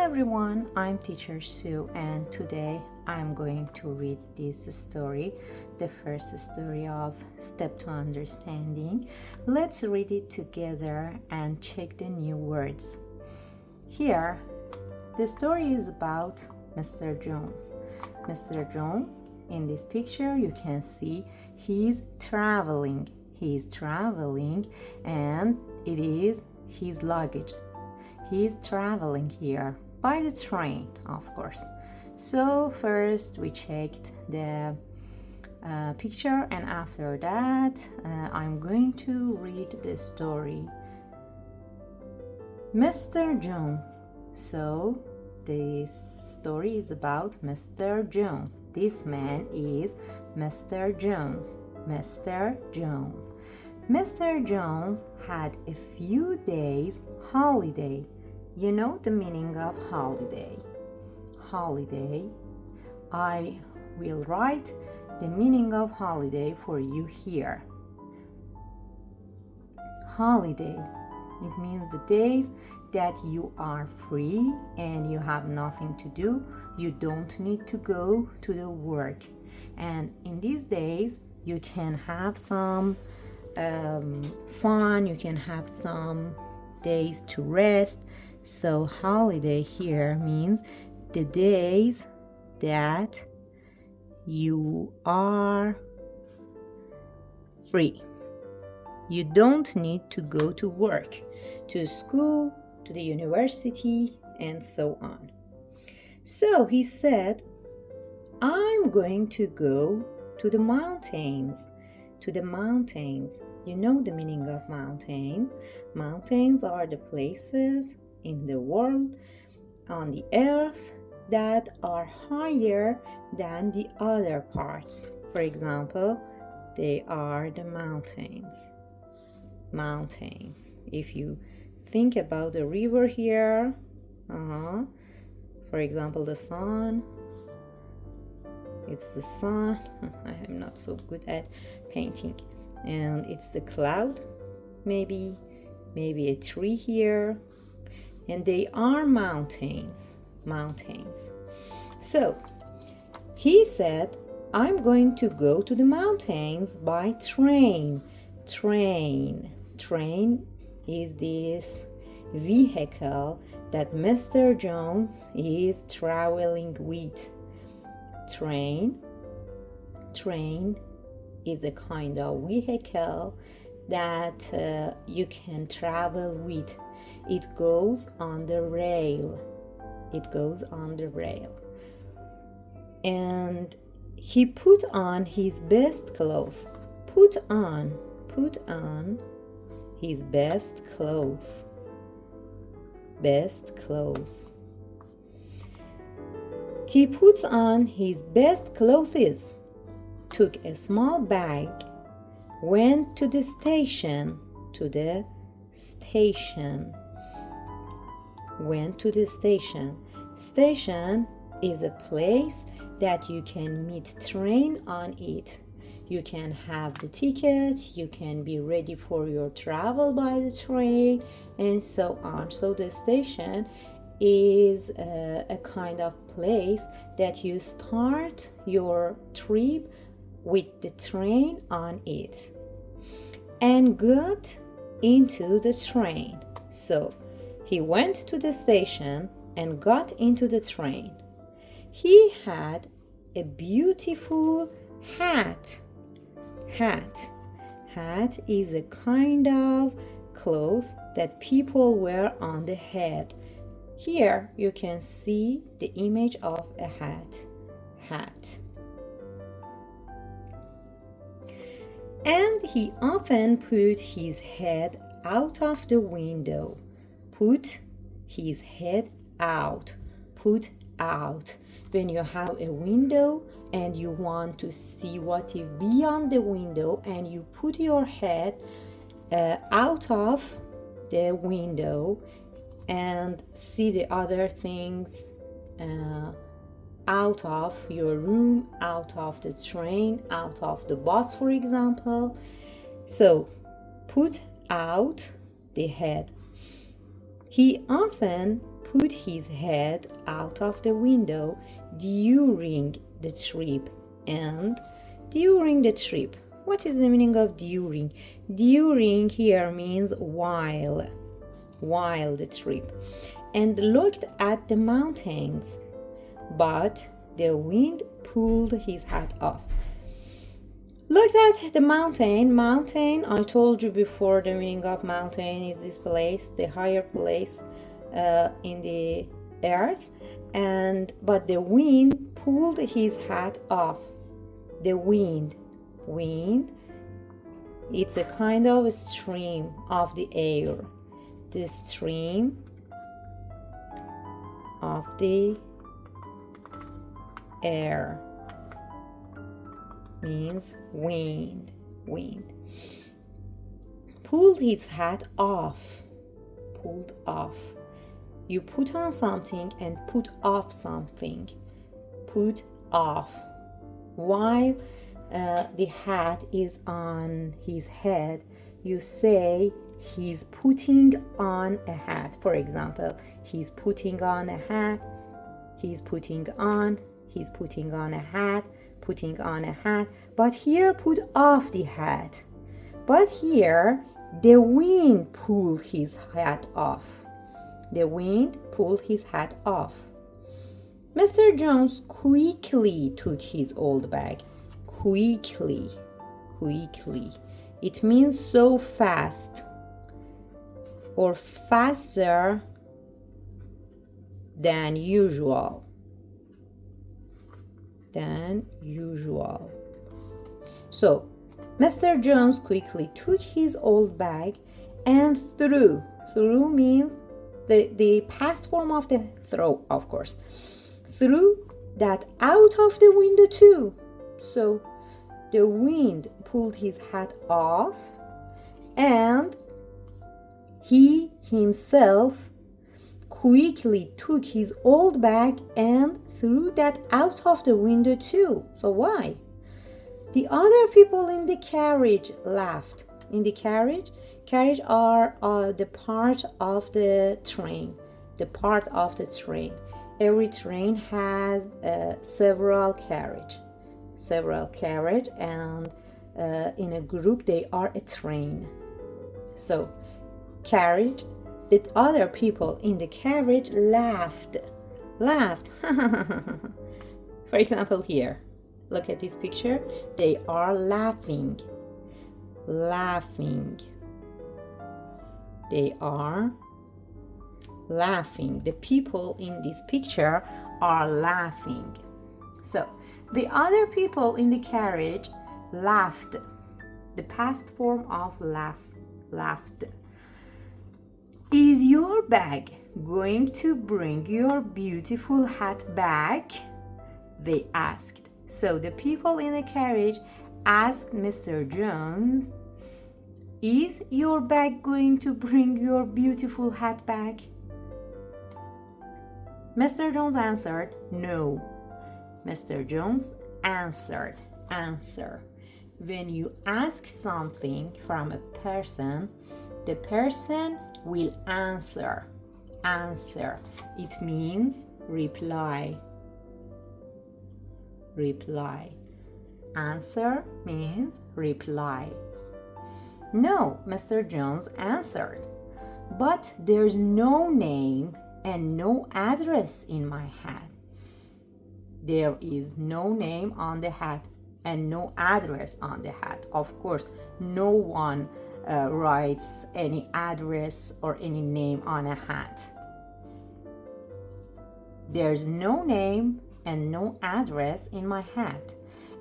everyone, I'm teacher Sue, and today I'm going to read this story, the first story of Step to Understanding. Let's read it together and check the new words. Here, the story is about Mr. Jones. Mr. Jones, in this picture, you can see he's traveling. He's traveling, and it is his luggage. He's traveling here by the train, of course. So first we checked the picture, and after that I'm going to read the story. Mr. Jones. So this story is about Mr. Jones. This man is Mr. Jones. Mr. Jones. Mr. Jones had a few days holiday. You know the meaning of holiday. Holiday. I will write the meaning of holiday for you here. Holiday. It means the days that you are free and you have nothing to do. You don't need to go to the work. And in these days, you can have some fun. You can have some days to rest. So holiday here means the days that you are free. You don't need to go to work, to school, to the university, and so on. So he said, I'm going to go to the mountains. To the mountains. You know the meaning of mountains. Mountains are the places in the world, on the earth, that are higher than the other parts. For example, they are the mountains. Mountains. If you think about the river here, for example, the sun. It's the sun. I am not so good at painting. And it's the cloud, maybe a tree here. And they are mountains. So he said, I'm going to go to the mountains by train. Train is this vehicle that Mr. Jones is traveling with. Train is a kind of vehicle that you can travel with. It goes on the rail. And he put on his best clothes. Put on his best clothes. He puts on his best clothes, took a small bag, went to the station. Station is a place that you can meet train on it. You can have the ticket, you can be ready for your travel by the train, and so on. So the station is a kind of place that you start your trip with the train on it and got into the train. So he went to the station and got into the train. He had a beautiful hat. Hat is a kind of cloth that people wear on the head. Here you can see the image of a hat. And he often put his head out of the window. Put his head out. When you have a window and you want to see what is beyond the window, and you put your head out of the window and see the other things out of your room, out of the train, out of the bus, for example. So put out the head. He often put his head out of the window during the trip. And during the trip, what is the meaning of during? During here means while the trip, and looked at the mountains, but the wind pulled his hat off. Looked at the mountain. Mountain, I told you before, the meaning of mountain is this place, the higher place in the earth, but the wind pulled his hat off. The wind, it's a kind of a stream of the air. The stream of the air means wind. Pulled his hat off. Pulled off. You put on something and put off something. Put off. While the hat is on his head, you say he's putting on a hat. For example, he's putting on a hat. He's putting on a hat. Putting on a hat. But here, put off the hat. But here, the wind pulled his hat off. The wind pulled his hat off. Mr. Jones quickly took his old bag. Quickly. It means so fast or faster than usual. So, Mr. Jones quickly took his old bag and threw. Threw means the past form of the throw, of course. Threw that out of the window too. So, the wind pulled his hat off, and he himself quickly took his old bag and threw that out of the window too. So why? The other people in the carriage laughed. In the carriage are the part of the train. Every train has several carriage, and in a group they are a train. So carriage, the other people in the carriage laughed. For example, here, look at this picture. They are laughing. They are laughing. The people in this picture are laughing. So the other people in the carriage laughed. The past form of laughed. Is your bag going to bring your beautiful hat back? They asked. So the people in the carriage asked Mr. Jones, is your bag going to bring your beautiful hat back? Mr. Jones answered, no. Mr. Jones answered, answer. When you ask something from a person, the person will answer. Answer. It means reply. Reply. Answer means reply. No, Mr. Jones answered. But there's no name and no address in my hat. There is no name on the hat and no address on the hat. Of course, no one writes any address or any name on a hat. There's no name and no address in my hat.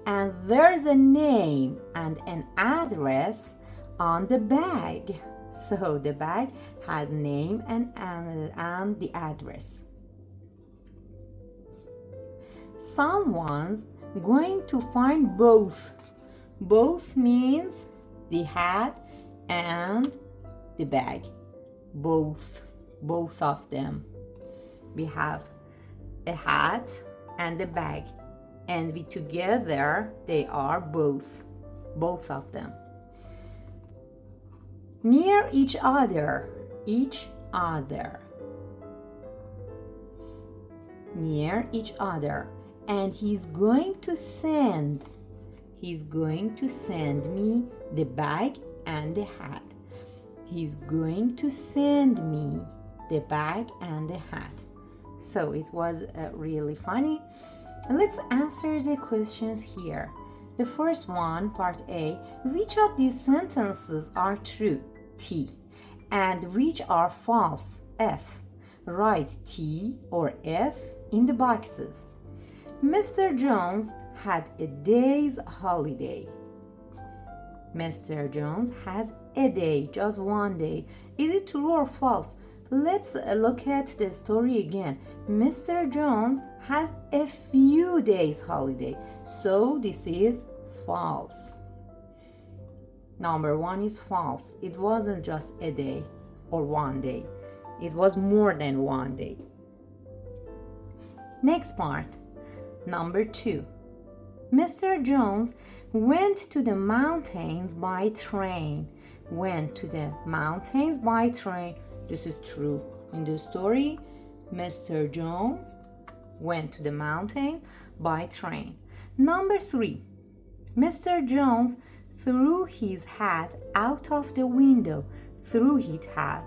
And there's a name and an address on the bag. So the bag has name and the address. Someone's going to find both. Both means the hat and the bag. Both of them. We have a hat and a bag, and together they are both of them. Near each other. near each other, and he's going to send me the bag and the hat. He's going to send me the bag and the hat. So it was really funny. Let's answer the questions here. The first one, part A, which of these sentences are true? T. And which are false? F. Write T or F in the boxes. Mr. Jones had a day's holiday. Mr. Jones has a day, just one day. Is it true or false? Let's look at the story again. Mr. Jones has a few days holiday. So this is false. Number 1 is false. It wasn't just a day or one day. It was more than one day. Next part. Number 2. Mr. Jones went to the mountains by train. Went to the mountains by train. This is true. In the story, Mr. Jones went to the mountain by train. Number 3. Mr. Jones threw his hat out of the window. Threw his hat.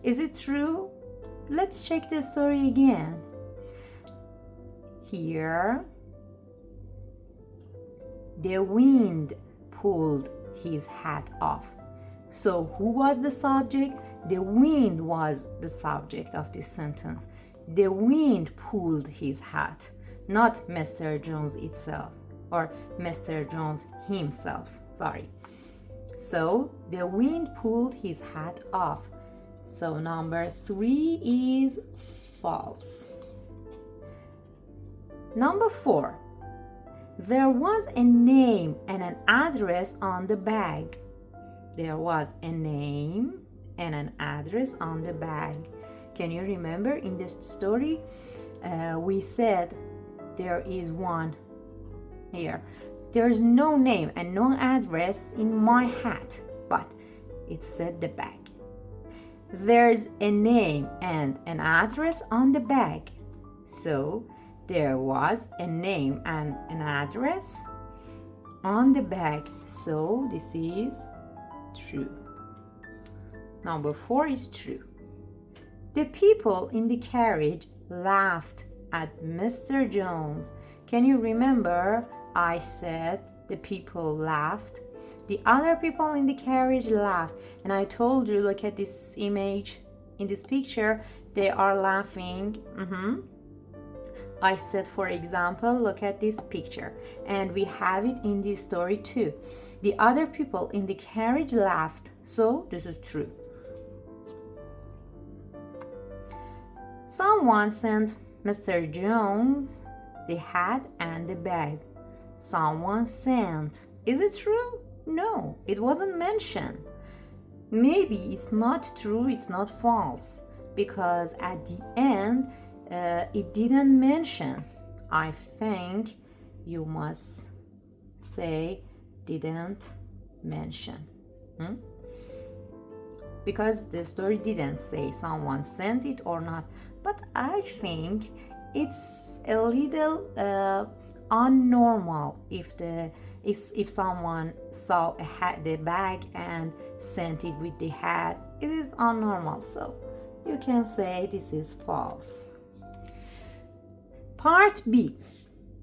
Is it true? Let's check the story again. Here, the wind pulled his hat off. So who was the subject? The wind was the subject of this sentence. The wind pulled his hat, not Mr. Jones itself or Mr. Jones himself. Sorry. So the wind pulled his hat off. So number 3 is false. Number 4. There was a name and an address on the bag. There was a name and an address on the bag. Can you remember in this story? We said there is one here. There's no name and no address in my hat, but it said the bag. There's a name and an address on the bag. So there was a name and an address on the bag. So this is true. Number 4 is true. The people in the carriage laughed at Mr. Jones. Can you remember I said the people laughed? The other people in the carriage laughed. And I told you, look at this image. In this picture, they are laughing. I said, for example, look at this picture. And we have it in this story too. The other people in the carriage laughed. So this is true. Someone sent Mr. Jones the hat and the bag. Someone sent. Is it true? No, it wasn't mentioned. Maybe it's not true, it's not false, because at the end it didn't mention. I think you must say didn't mention. Because the story didn't say someone sent it or not. But I think it's a little unnormal if someone saw the bag and sent it with the hat. It is unnormal, so you can say this is false. Part B.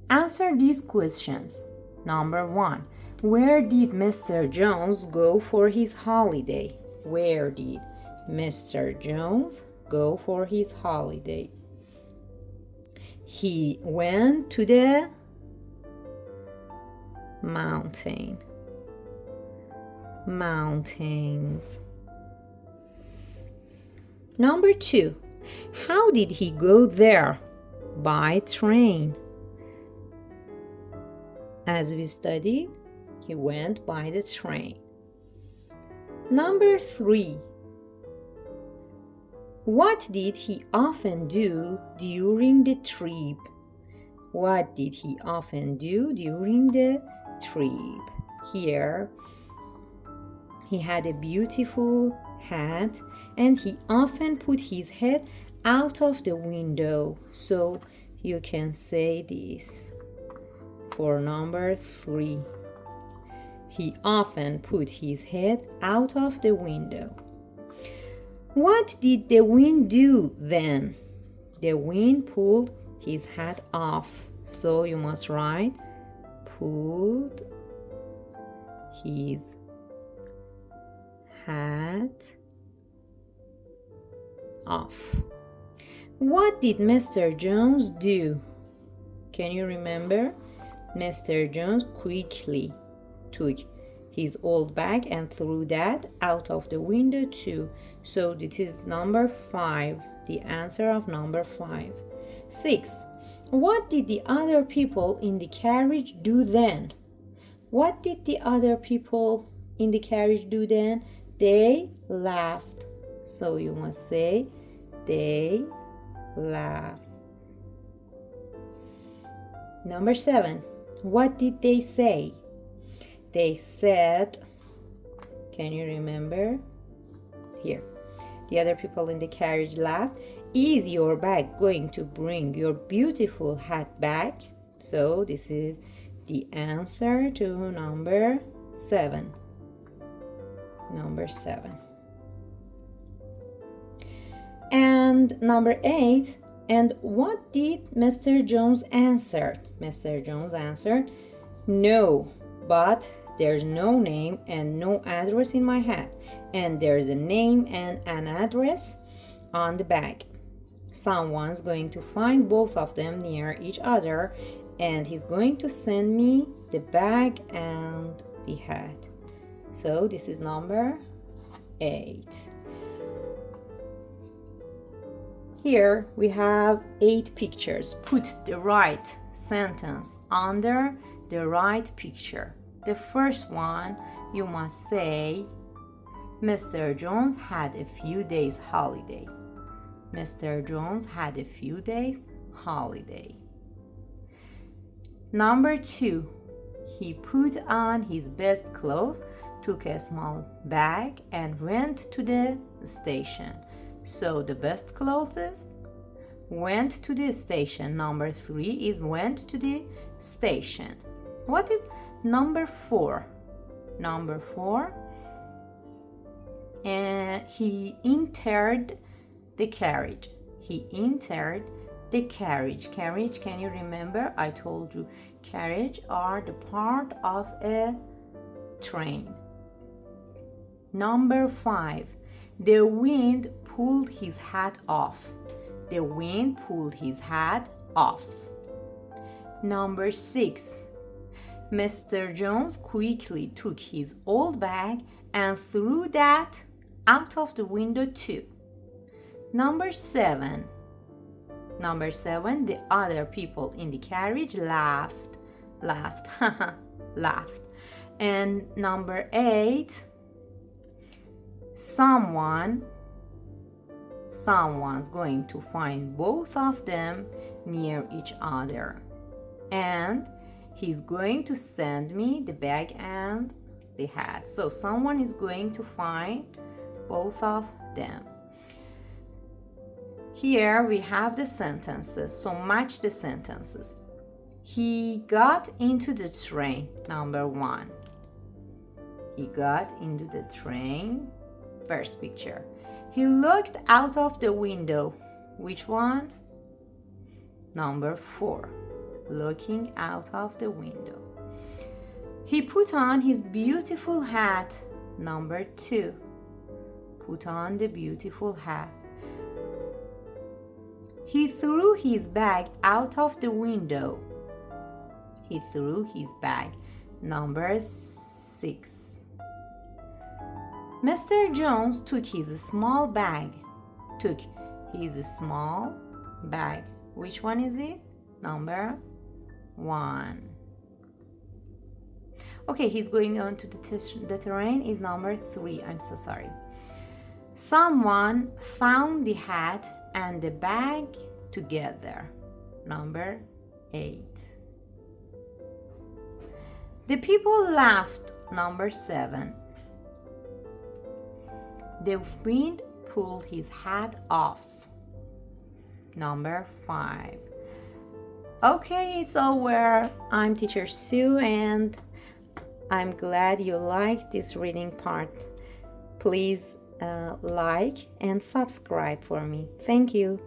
Answer these questions. Number 1. Where did Mr. Jones go for his holiday? Where did Mr. Jones go for his holiday? He went to the mountains. Number 2. How did he go there? By train. As we study, he went by the train. Number 3. What did he often do during the trip? What did he often do during the trip? Here, he had a beautiful hat and he often put his head out of the window. So you can say this for number 3. He often put his head out of the window. What did the wind do then? The wind pulled his hat off. So you must write pulled his hat off. What did Mr. Jones do? Can you remember? Mr. Jones quickly took his old bag and threw that out of the window too. So this is number 5, the answer of number 5. 6. What did the other people in the carriage do then? What did the other people in the carriage do then? They laughed. So you must say they laughed. Number 7. What did they say? They said, can you remember? Here. The other people in the carriage laughed. Is your bag going to bring your beautiful hat back? So this is the answer to number 7. Number 7. And number 8. And what did Mr. Jones answer? Mr. Jones answered, no, but there's no name and no address in my hat. And there's a name and an address on the bag. Someone's going to find both of them near each other, and he's going to send me the bag and the hat. So this is number 8. Here we have 8 pictures. Put the right sentence under the right picture. The first one, you must say, Mr. Jones had a few days holiday. Mr. Jones had a few days holiday. Number 2, he put on his best clothes, took a small bag, and went to the station. So the best clothes went to the station. Number 3 is went to the station. What is number 4? Number 4, he entered the carriage. He entered the carriage. Carriage, can you remember? I told you carriage are the part of a train. Number 5, the wind pulled his hat off. The wind pulled his hat off. Number 6, Mr. Jones quickly took his old bag and threw that out of the window too. Number 7, the other people in the carriage laughed. And number 8, someone's going to find both of them near each other, and he's going to send me the bag and the hat. So someone is going to find both of them. Here we have the sentences, so match the sentences. He got into the train. Number 1. He got into the train. First picture. He looked out of the window. Which one? Number 4. Looking out of the window. He put on his beautiful hat. Number 2. Put on the beautiful hat. He threw his bag out of the window. He threw his bag. Number 6. Mr. Jones took his small bag. Took his small bag. Which one is it? Number 1. Okay, he's going on to the terrain is number 3. I'm so sorry. Someone found the hat and the bag together. Number 8. The people laughed. Number 7. The wind pulled his hat off. number 5. Okay, it's over. I'm teacher Sue and I'm glad you liked this reading part. Please like and subscribe for me. Thank you.